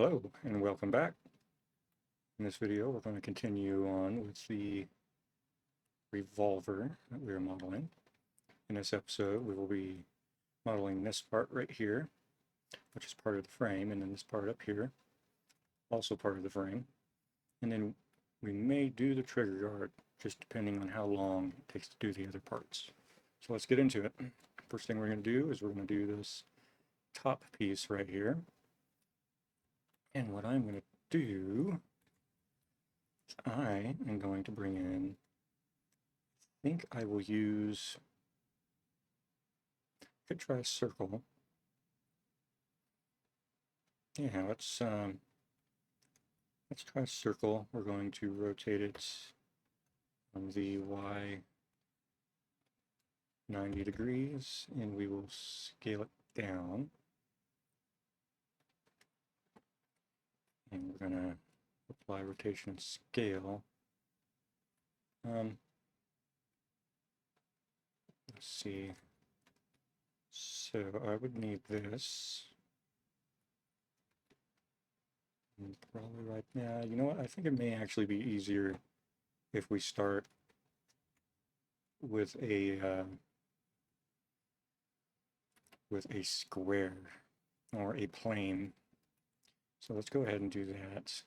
Hello and welcome back. In this video we're going to continue on with the revolver that we are modeling. In this episode we will be modeling this part right here, which is part of the frame, and then this part up here, also part of the frame. And then we may do the trigger guard, just depending on how long it takes to do the other parts. So let's get into it. First thing we're going to do is we're going to do this top piece right here. And what I'm going to do, I am going to bring in, I think I will use, I could try a circle. Yeah, let's try a circle. We're going to rotate it on the Y 90 degrees, and we will scale it down. And we're gonna apply rotation scale. Let's see. So I would need this. And probably right now, you know what? I think it may actually be easier if we start with a square or a plane. So let's go ahead and do that.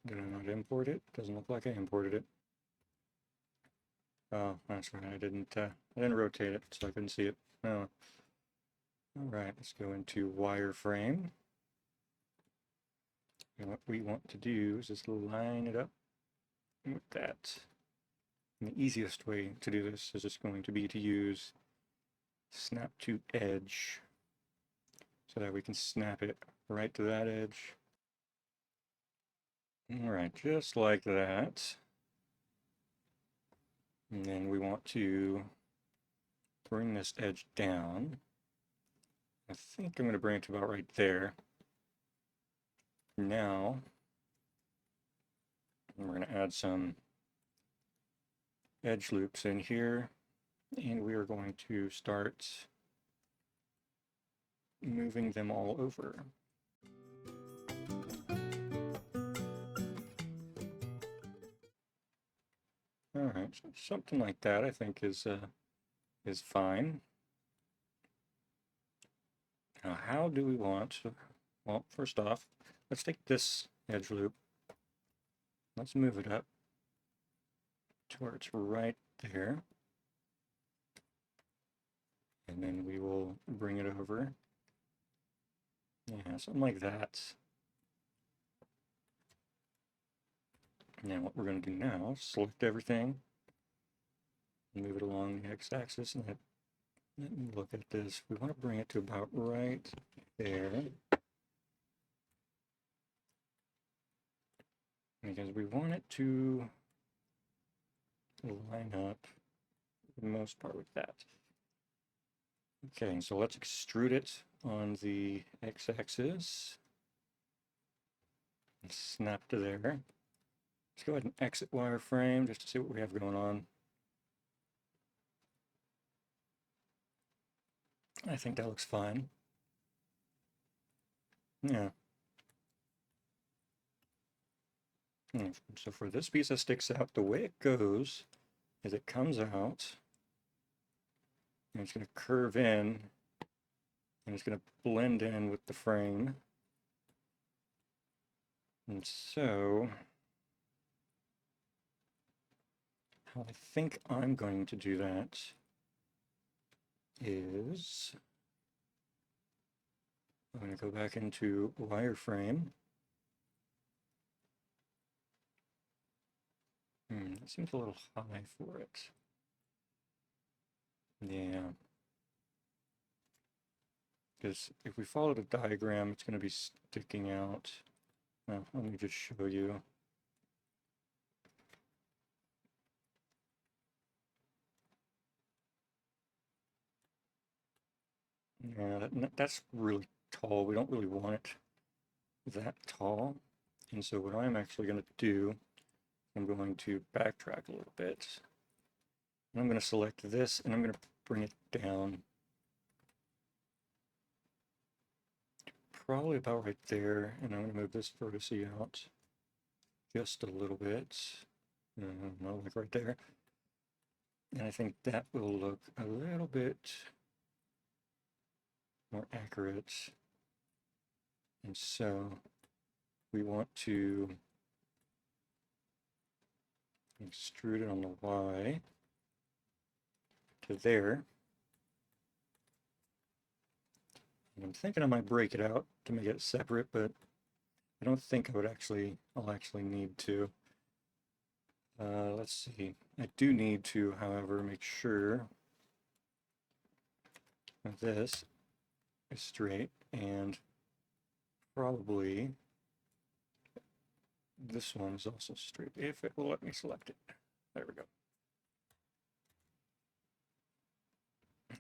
Did I not import it? Doesn't look like I imported it. Oh, that's right. I didn't rotate it, so I couldn't see it. Oh. All right, let's go into wireframe. And what we want to do is just line it up with that. And the easiest way to do this is just going to be to use snap to edge, so that we can snap it right to that edge. All right, just like that. And then we want to bring this edge down. I think I'm going to bring it to about right there. Now, we're going to add some edge loops in here, and we are going to start moving them all over. All right, so something like that I think is fine. Now, how do we want to, well, first off, let's take this edge loop. Let's move it up to where it's right there. And then we will bring it over. Yeah, something like that. Now what we're going to do now is select everything, move it along the x-axis, and let me look at this. We want to bring it to about right there, because we want it to line up for the most part with that. Okay, so let's extrude it on the x-axis and snap to there. Let's go ahead and exit wireframe just to see what we have going on. I think that looks fine. Yeah. So for this piece that sticks out, the way it goes is it comes out, and it's going to curve in, and it's going to blend in with the frame. And so, how I think I'm going to do that is I'm going to go back into wireframe. That seems a little high for it. Yeah. Because if we follow the diagram, it's going to be sticking out. Well, let me just show you. Yeah, that's really tall. We don't really want it that tall. And so what I'm actually going to do, I'm going to backtrack a little bit. And I'm going to select this, and I'm going to bring it down probably about right there, and I'm going to move this vertex out just a little bit, not like right there, and I think that will look a little bit more accurate. And so we want to extrude it on the Y to there. And I'm thinking I might break it out to make it separate, but I don't think I'll actually need to. Let's see. I do need to, however, make sure that this is straight, and probably this one is also straight, if it will let me select it. There we go.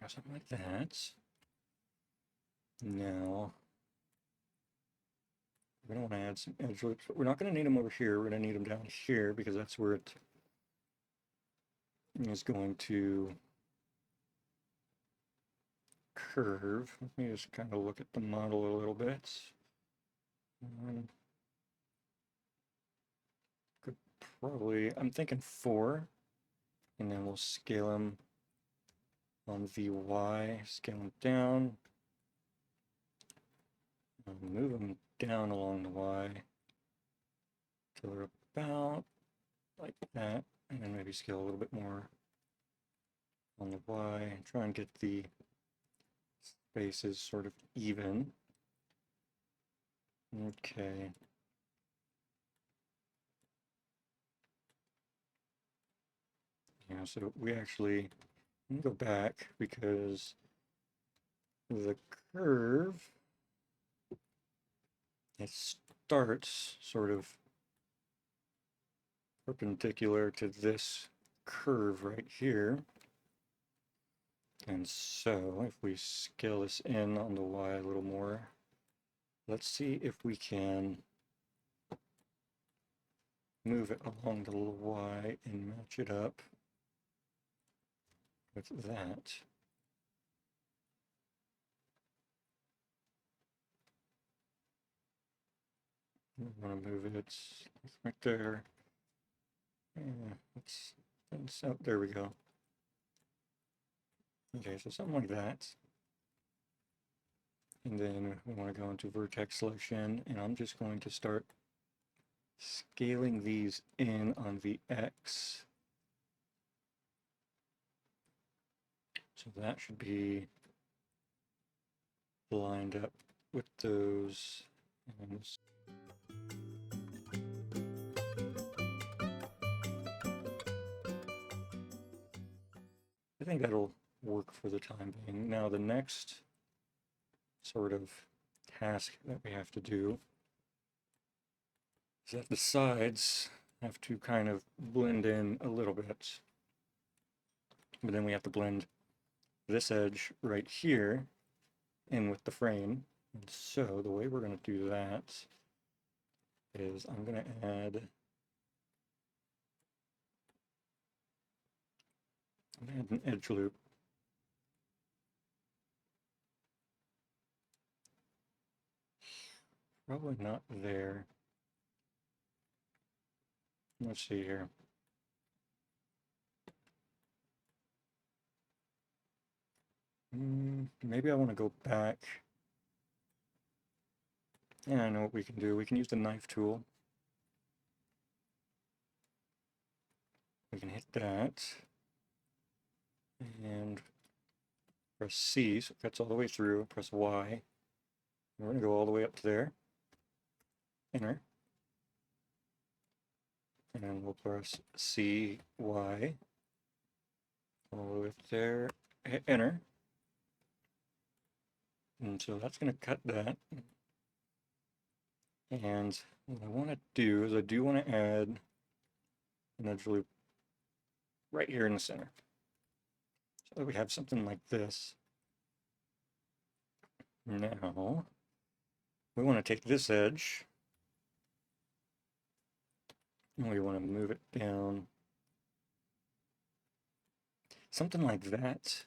Something like that. Now, we're going to want to add some edge loops, but we're not going to need them over here. We're going to need them down here because that's where it is going to curve. Let me just kind of look at the model a little bit. Could probably, I'm thinking 4, and then we'll scale them on VY, scale them down, move them down along the Y till they're about like that, and then maybe scale a little bit more on the Y, and try and get the spaces sort of even. Okay. Yeah, so we actually go back because the curve, it starts sort of perpendicular to this curve right here. And so if we scale this in on the Y a little more, let's see if we can move it along the Y and match it up with that. We want to move it right there. So there we go. Okay, so something like that. And then we want to go into vertex selection, and I'm just going to start scaling these in on the X. So that should be lined up with those. And I think that'll work for the time being. Now the next sort of task that we have to do is that the sides have to kind of blend in a little bit. But then we have to blend this edge right here in with the frame. And so the way we're going to do that is I'm going to add an edge loop. Probably not there. Let's see here. Maybe I want to go back. Yeah, I know what we can do. We can use the knife tool. We can hit that. And press C, so it cuts all the way through. Press Y. We're going to go all the way up to there. Enter. And then we'll press C, Y. All the way up there. Hit enter. And so that's going to cut that. And what I want to do is I do want to add an edge loop right here in the center. So that we have something like this. Now, we want to take this edge and we want to move it down. Something like that.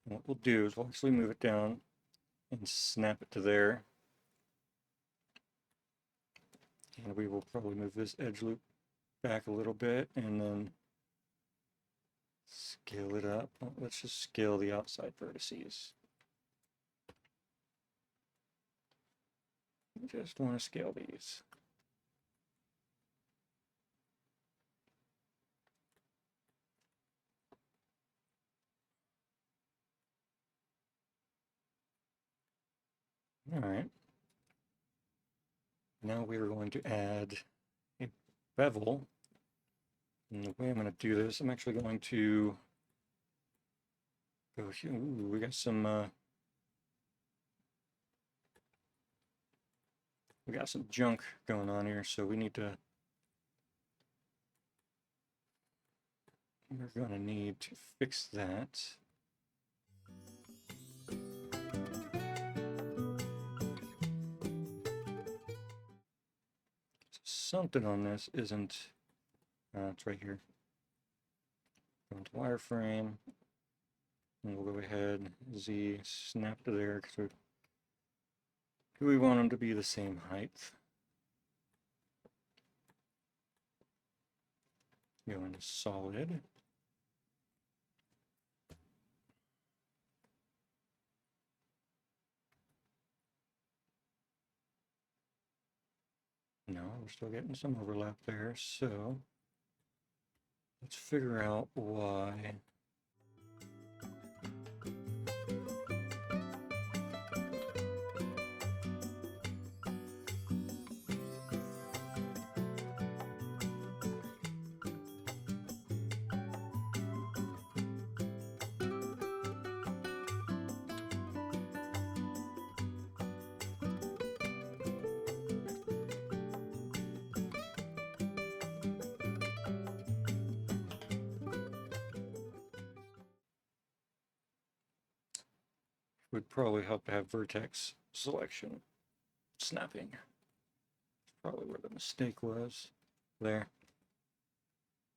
And what we'll do is we'll actually move it down and snap it to there. And we will probably move this edge loop back a little bit and then scale it up. Let's just scale the outside vertices. Just want to scale these. All right. Now we are going to add a bevel. And the way I'm going to do this, I'm actually going to go here. Ooh, we got some junk going on here, so we're going to need to fix that. Something on this isn't, it's right here. Go into wireframe, and we'll go ahead, Z, snap to there, because we want them to be the same height. Go into solid. No, we're still getting some overlap there, so let's figure out why. Would probably help to have vertex selection snapping. Probably where the mistake was. There.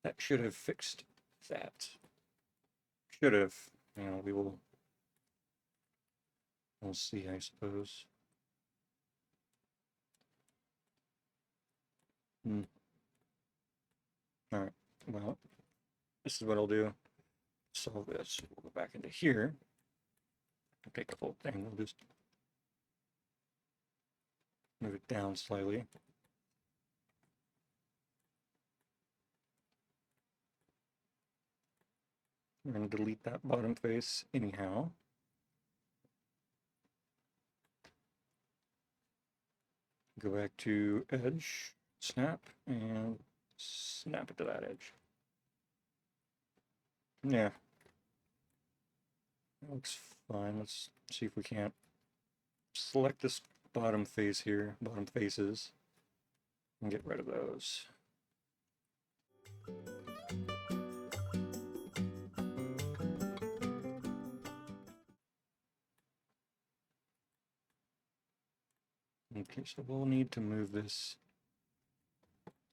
That should have fixed that. Should have. You know, we'll see, I suppose. Alright, well, this is what I'll do. Solve this. We'll go back into here. I'll take the whole thing. We'll just move it down slightly. We're going to delete that bottom face anyhow. Go back to edge, snap, and snap it to that edge. Yeah. That looks fine. Let's see if we can't select this bottom face here, bottom faces, and get rid of those. Okay, so we'll need to move this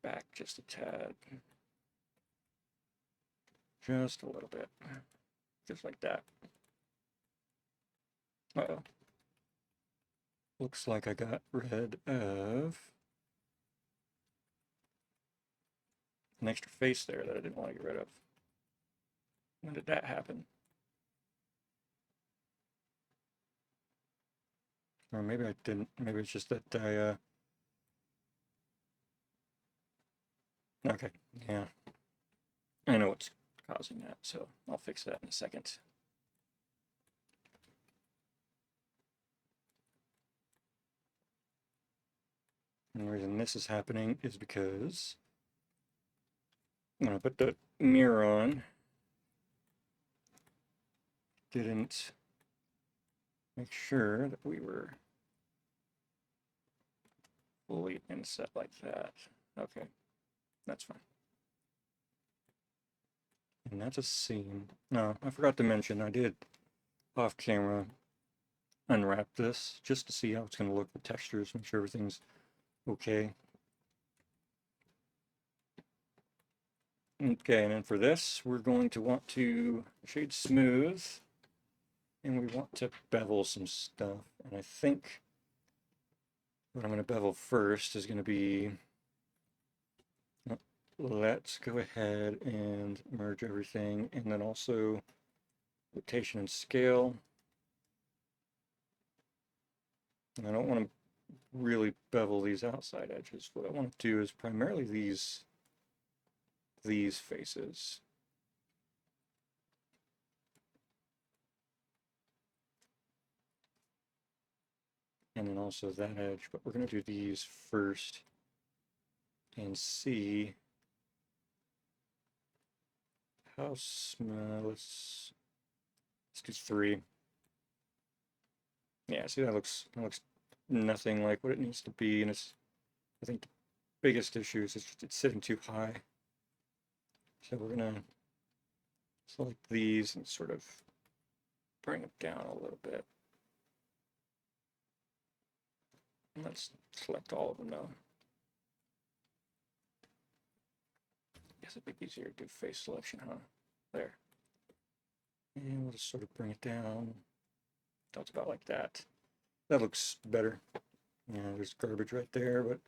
back just a tad. Just a little bit. Just like that. Uh-oh. Looks like I got rid of an extra face there that I didn't want to get rid of. When did that happen? Or maybe I didn't. Maybe it's just that I, okay, yeah. I know what's causing that, so I'll fix that in a second. And the reason this is happening is because when I put the mirror on, didn't make sure that we were fully inset like that. Okay, that's fine. And that's a seam. No, I forgot to mention, I did off camera unwrap this just to see how it's going to look, the textures, make sure everything's okay. Okay, and then for this, we're going to want to shade smooth And we want to bevel some stuff. And I think what I'm going to bevel first is going to be, let's go ahead and merge everything, and then also rotation and scale. And I don't want to really bevel these outside edges. What I want to do is primarily these faces. And then also that edge, but we're going to do these first and see how small. Let's do 3. Yeah, see, that looks nothing like what it needs to be, and it's, I think the biggest issue is it's sitting too high. So we're gonna select these and sort of bring it down a little bit. And let's select all of them now. Guess it'd be easier to do face selection, huh? There. And we'll just sort of bring it down. That's about like that. That looks better. Yeah, there's garbage right there, but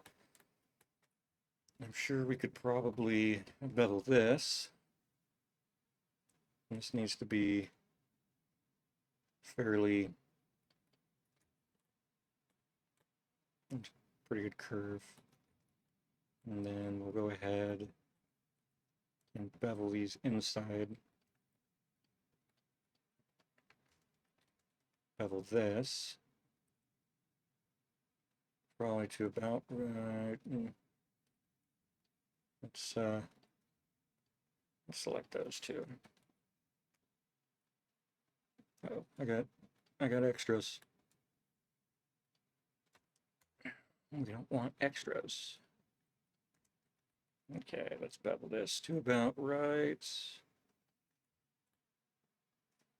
I'm sure we could probably bevel this. This needs to be fairly, pretty good curve. And then we'll go ahead and bevel these inside. Bevel this. Probably to about right. Let's select those two. Oh, I got extras. We don't want extras. Okay, let's bevel this to about right.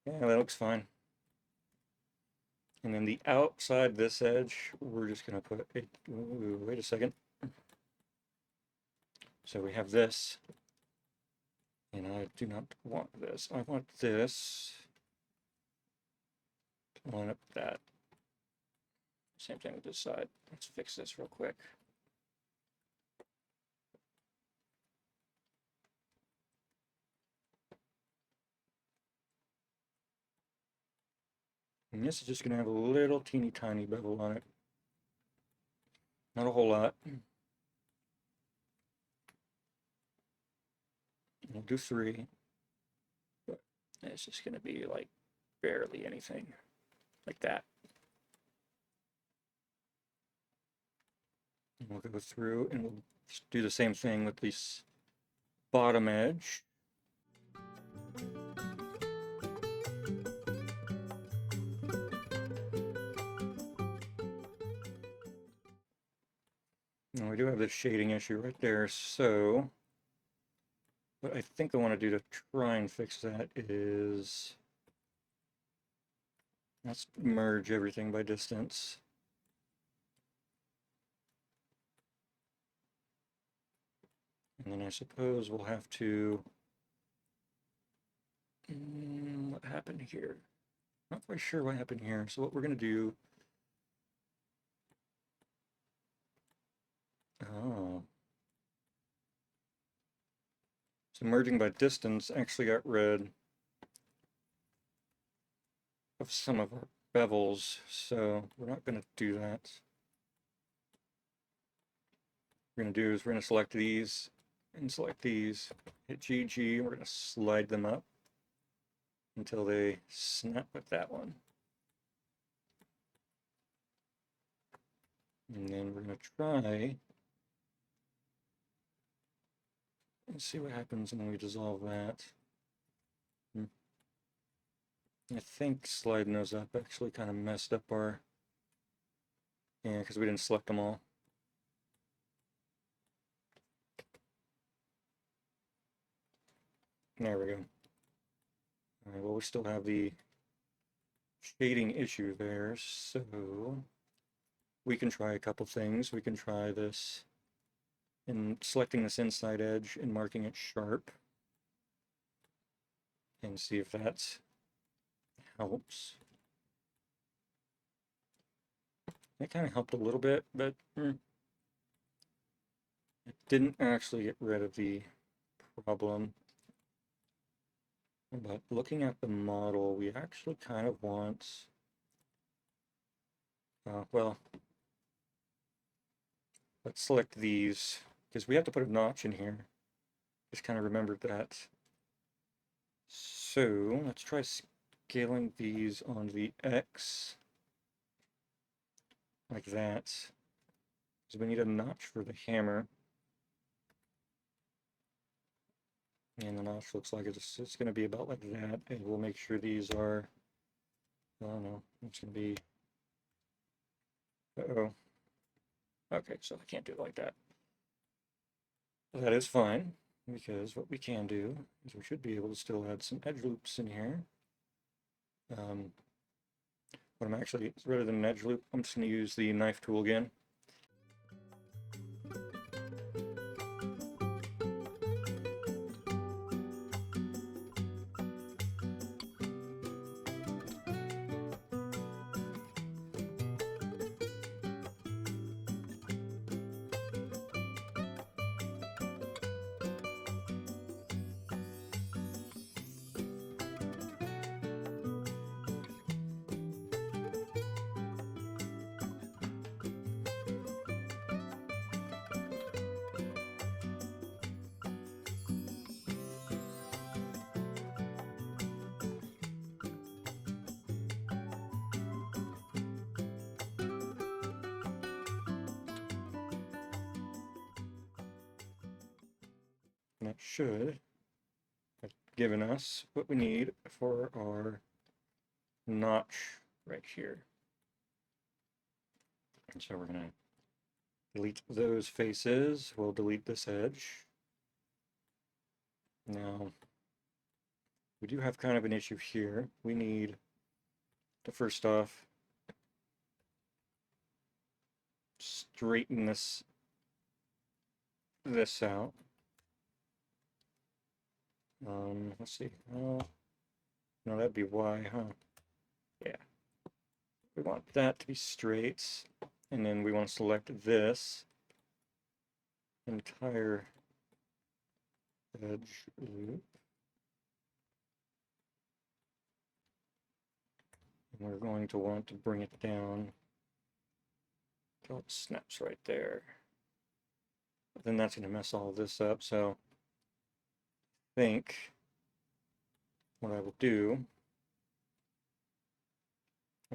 Yeah, that looks fine. And then the outside this edge, we're just gonna put a, ooh, wait a second. So we have this, and I do not want this. I want this to line up with that. Same thing with this side. Let's fix this real quick. And this is just gonna have a little teeny tiny bevel on it. Not a whole lot. We'll do 3. But it's just gonna be like barely anything. Like that. And we'll go through and we'll do the same thing with this bottom edge. And we do have this shading issue right there, so what I think I want to do to try and fix that is, let's merge everything by distance. And then I suppose we'll have to, what happened here? Not quite sure what happened here. So what we're going to do, oh. So merging by distance actually got rid of some of our bevels, so we're not going to do that. What we're going to do is we're going to select these and select these, hit GG, we're going to slide them up until they snap with that one. And then we're going to try and see what happens when we dissolve that. I think sliding those up actually kind of messed up our, yeah, because we didn't select them all. There we go. All right, well, we still have the shading issue there, so we can try a couple things. We can try this in selecting this inside edge and marking it sharp and see if that helps. That kind of helped a little bit, but it didn't actually get rid of the problem. But looking at the model, we actually kind of want, well, let's select these, because we have to put a notch in here. Just kind of remembered that. So let's try scaling these on the X, like that. So we need a notch for the hammer. And the notch looks like it's going to be about like that. And we'll make sure these are, I don't know, it's going to be, uh-oh. Okay, so I can't do it like that. That is fine, because what we can do is we should be able to still add some edge loops in here. But I'm actually, rather than an edge loop, I'm just going to use the knife tool again. And that should have given us what we need for our notch right here. And so we're going to delete those faces. We'll delete this edge. Now, we do have kind of an issue here. We need to first off straighten this out. Let's see. Oh, no, that'd be Y, huh? Yeah. We want that to be straight, and then we want to select this entire edge loop. And we're going to want to bring it down until it snaps right there. But then that's going to mess all this up, so I think what I will do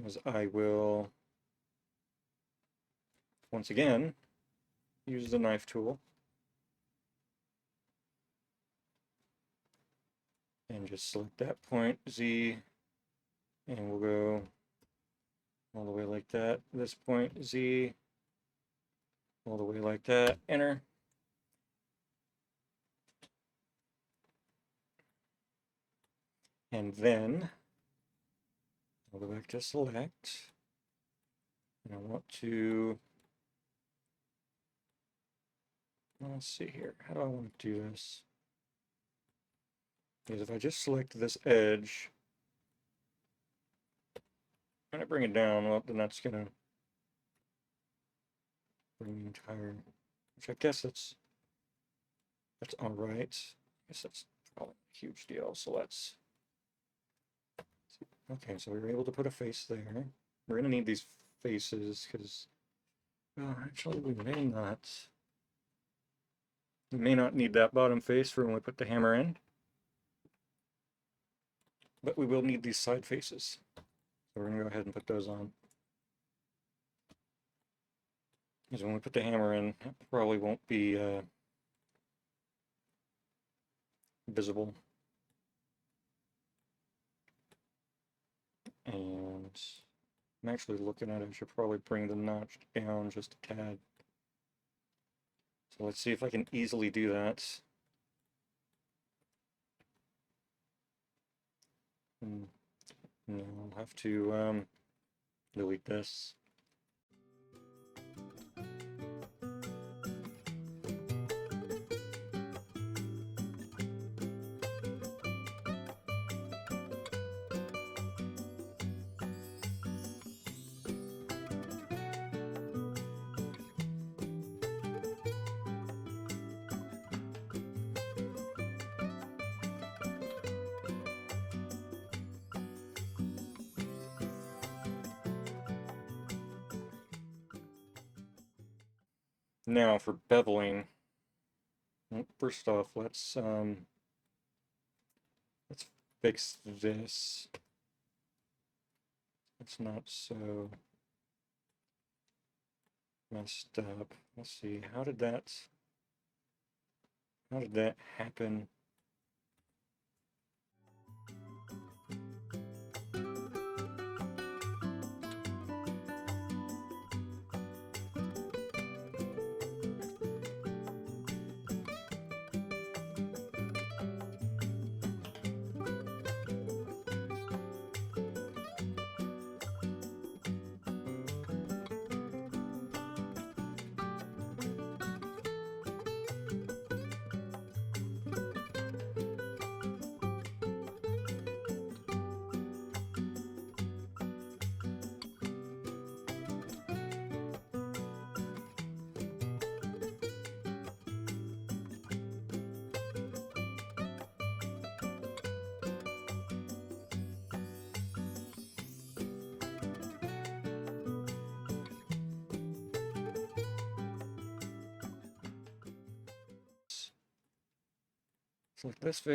is I will, once again, use the knife tool and just select that point, Z, and we'll go all the way like that. This point, Z, all the way like that, enter. And then I'll go back to select, and I want to, let's see here, how do I want to do this? Because if I just select this edge, and I bring it down, well, then that's going to bring the entire, which I guess that's all right. I guess that's probably a huge deal, so let's see. Okay, so we were able to put a face there. We're going to need these faces, because, well, actually, we may not need that bottom face for when we put the hammer in, but we will need these side faces. So we're going to go ahead and put those on. Because when we put the hammer in, it probably won't be visible. And I'm actually looking at it, I should probably bring the notch down just a tad. So let's see if I can easily do that. No, I'll have to delete this. Now for beveling. First off, let's fix this. It's not so messed up. Let's see, how did that happen?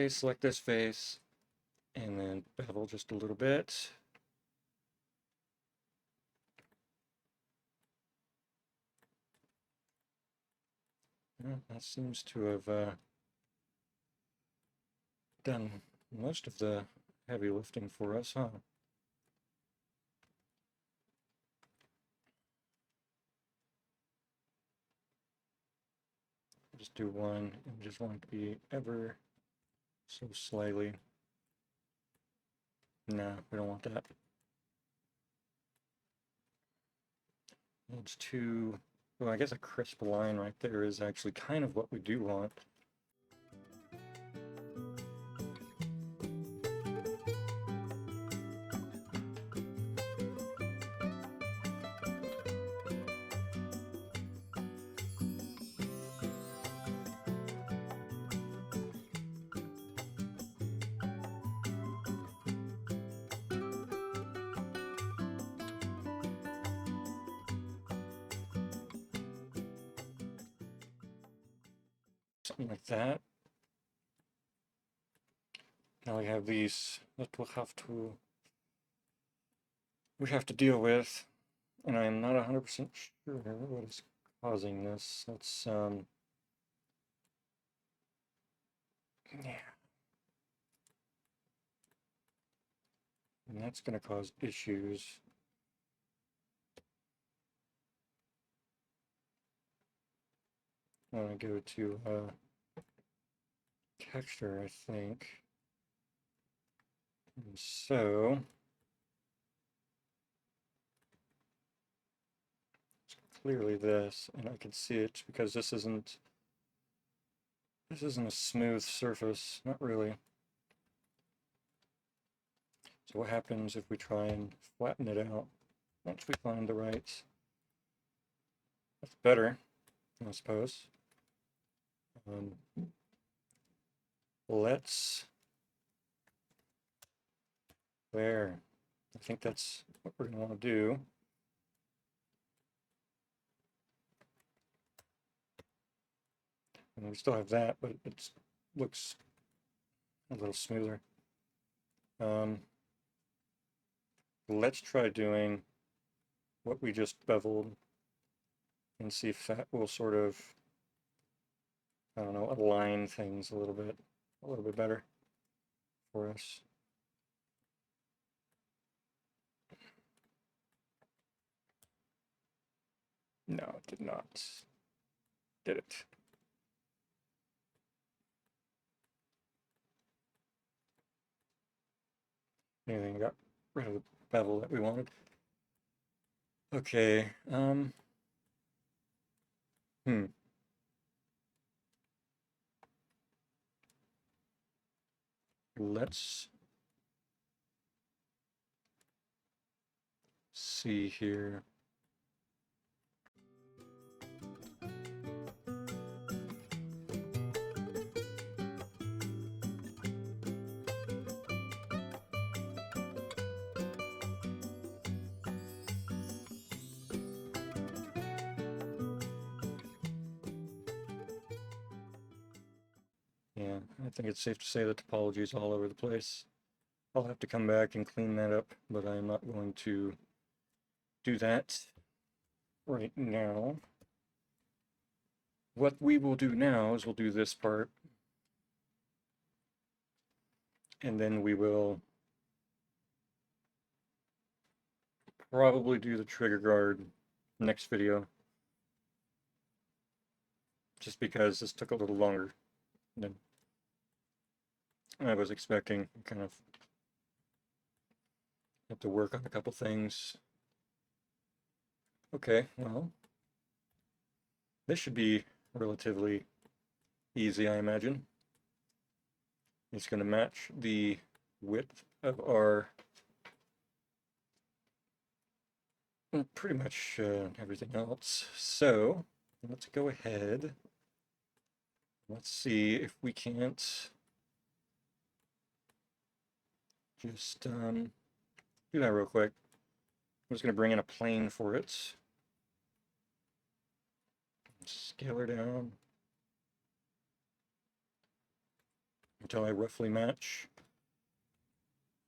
Select this face, and then bevel just a little bit. Well, that seems to have done most of the heavy lifting for us, huh? Just do one, and just want it to be ever so slightly. No, we don't want that. It's too, well, I guess a crisp line right there is actually kind of what we do want. Something like that. Now we have these that we have to deal with, and I'm not 100% sure what is causing this. Let's yeah. And that's going to cause issues. I want to go to texture, I think. And so it's clearly this, and I can see it because this isn't a smooth surface, not really. So what happens if we try and flatten it out once we find the right? That's better, I suppose. Let's there. I think that's what we're going to want to do. And we still have that, but it looks a little smoother. Let's try doing what we just beveled and see if that will sort of, I don't know, align things a little bit better for us. No, it did not. Did it? Anything got rid of the bevel that we wanted. Okay, let's see here. Yeah, I think it's safe to say the topology is all over the place. I'll have to come back and clean that up, but I'm not going to do that right now. What we will do now is we'll do this part, and then we will probably do the trigger guard next video, just because this took a little longer than I was expecting. Kind of have to work on a couple things. Okay, well, this should be relatively easy, I imagine. It's going to match the width of our pretty much everything else. So let's go ahead. Let's see if we can't just do that real quick. I'm just going to bring in a plane for it. Scale her down until I roughly match.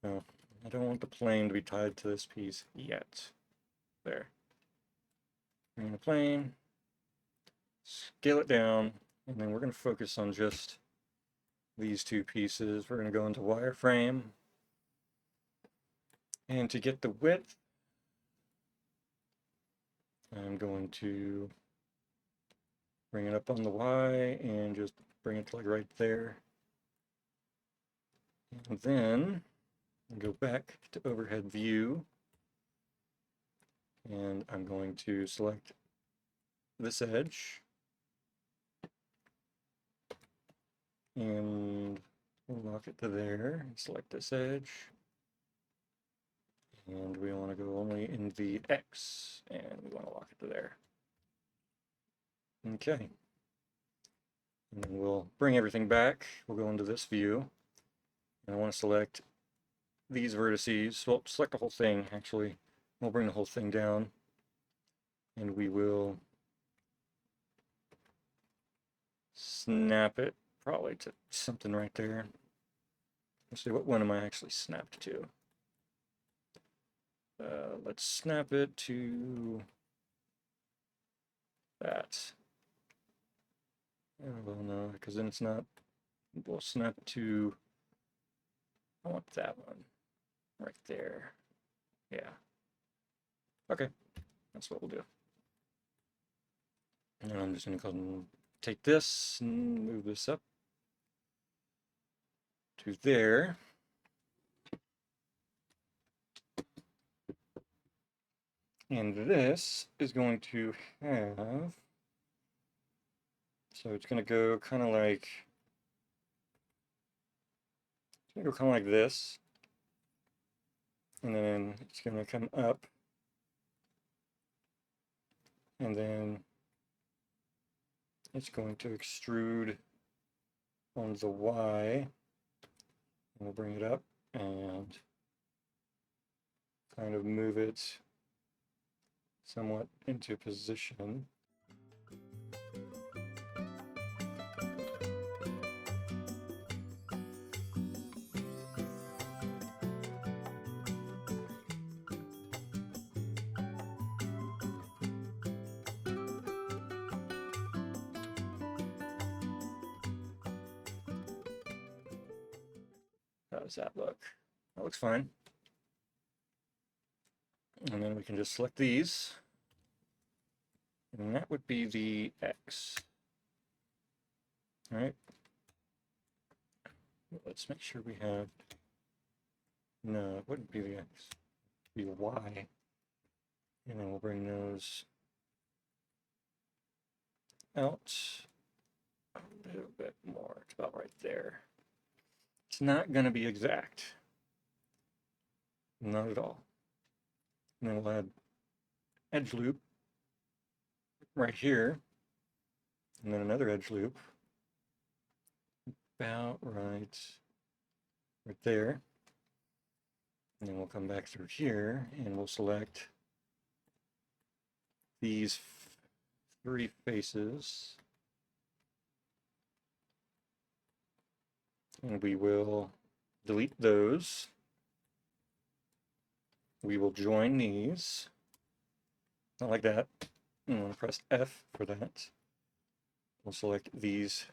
No, I don't want the plane to be tied to this piece yet. There. Bring in a plane, scale it down, and then we're going to focus on just these two pieces. We're going to go into wireframe, and to get the width, I'm going to bring it up on the Y and just bring it to like right there. And then go back to overhead view, and I'm going to select this edge, and we'll lock it to there, and select this edge, and we want to go only in the X, and we want to lock it to there. Okay. And then we'll bring everything back. We'll go into this view, and I want to select these vertices. Well, select the whole thing, actually. We'll bring the whole thing down, and we will snap it probably to something right there. Let's see, what one am I actually snapped to? Let's snap it to that. Oh, well, no, because then it's not. We'll snap it to, I want that one right there. Yeah. Okay, that's what we'll do. And I'm just going to go ahead and take this and move this up to there. And this is going to have, so it's going to go kind of like, it's going to go kind of like this. And then it's going to come up. And then it's going to extrude on the Y. And we'll bring it up and kind of move it somewhat into position. How does that look? That looks fine. And then we can just select these. And that would be the X. All right. Let's make sure we have, no, it wouldn't be the X, it'd be the Y. And then we'll bring those out a little bit more. It's about right there. It's not going to be exact. Not at all. And then we'll add edge loop right here. And then another edge loop about right there. And then we'll come back through here and we'll select these three faces. And we will delete those. We will join these. Not like that. I'm going to press F for that. We'll select these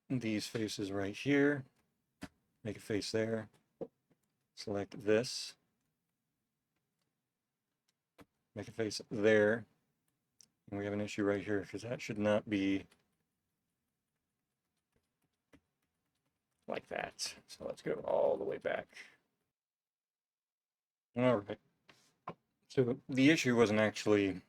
faces right here. Make a face there. Select this. Make a face there. And we have an issue right here because that should not be like that. So let's go all the way back. All right. So the issue wasn't actually,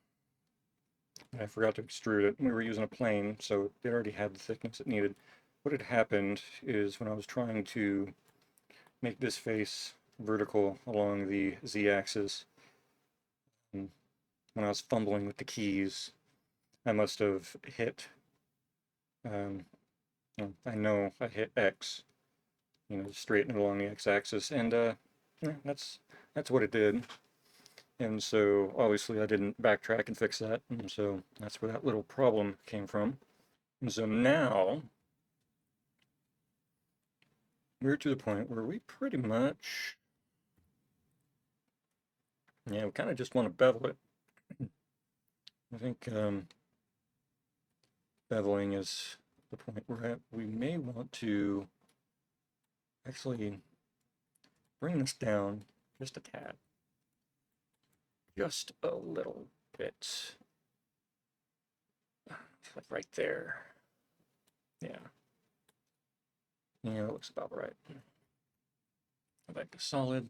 I forgot to extrude it. We were using a plane, so it already had the thickness it needed. What had happened is when I was trying to make this face vertical along the z-axis, when I was fumbling with the keys, I must have hit, I know I hit X, straighten it along the x-axis, and yeah, that's what it did. And so obviously I didn't backtrack and fix that, and so that's where that little problem came from. And so now we're to the point where we pretty much, yeah, we kind of just want to bevel it. I think beveling is the point where we may want to actually bring this down just a tad. Just a little bit. Like right there. Yeah. Yeah, that looks about right. Back to solid.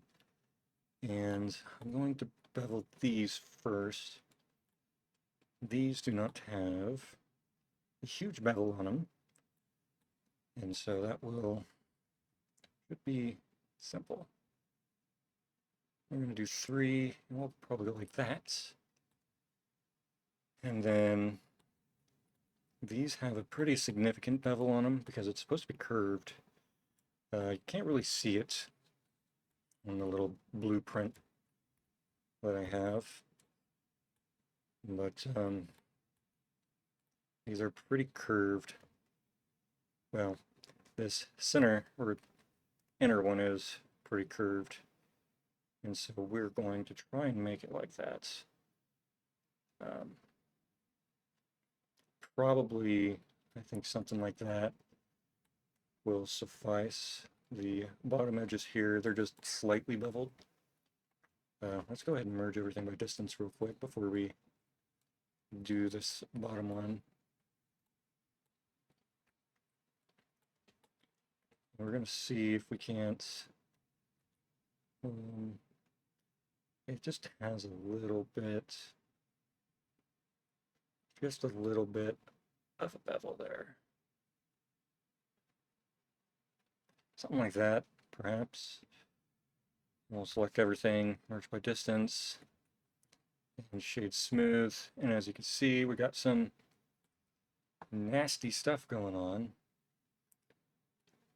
And I'm going to bevel these first. These do not have a huge bevel on them. And so that should be simple. We're going to do 3, and we'll probably go like that. And then these have a pretty significant bevel on them because it's supposed to be curved. You can't really see it on the little blueprint that I have, but these are pretty curved. Well, this center or inner one is pretty curved, and so we're going to try and make it like that. Probably, I think something like that will suffice. The bottom edges here, they're just slightly beveled. Let's go ahead and merge everything by distance real quick before we do this bottom one. We're going to see if we can't, it just has a little bit, just a little bit of a bevel there. Something like that, perhaps. We'll select everything, merge by distance, and shade smooth. And as you can see, we got some nasty stuff going on.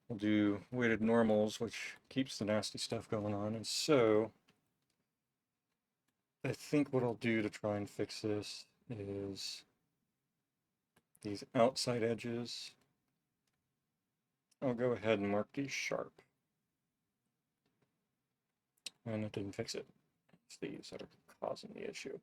We'll do weighted normals, which keeps the nasty stuff going on. And so I think what I'll do to try and fix this is these outside edges. I'll go ahead and mark these sharp. And it didn't fix it. It's these that are causing the issue.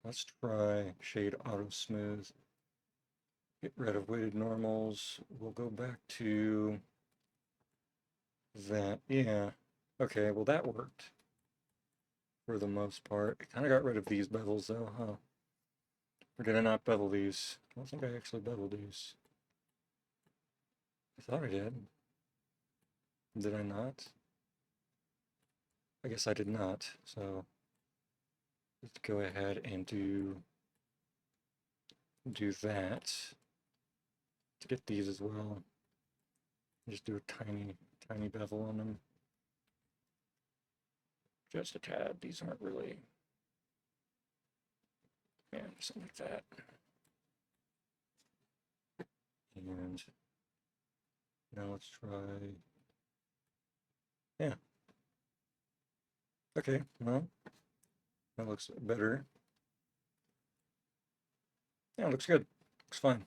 Let's try shade auto smooth. Get rid of weighted normals. We'll go back to that. Yeah. Okay, well that worked for the most part. I kind of got rid of these bevels though, huh? Or did I not bevel these? I don't think I actually beveled these. I thought I did. Did I not? I guess I did not, so let's go ahead and do that to get these as well. Just do a tiny bevel on them. Just a tad. These aren't really, yeah, something like that. And now let's try, yeah. Okay, well, that looks better. Yeah, it looks good. Looks fine.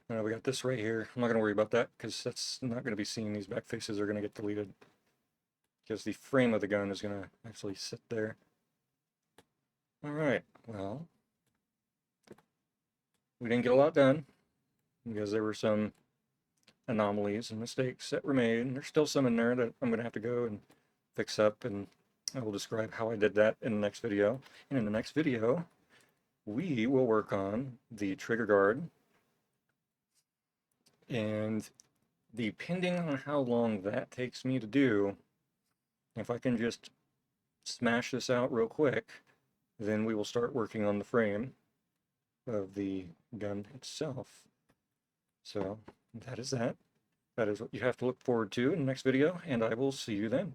We got this right here. I'm not going to worry about that because that's not going to be seen. These back faces are going to get deleted because the frame of the gun is going to actually sit there. All right, well, we didn't get a lot done because there were some anomalies and mistakes that were made, and there's still some in there that I'm going to have to go and fix up, and I will describe how I did that in the next video. And in the next video, we will work on the trigger guard, and depending on how long that takes me to do, if I can just smash this out real quick, then we will start working on the frame of the gun itself. So that is that. That is what you have to look forward to in the next video, and I will see you then.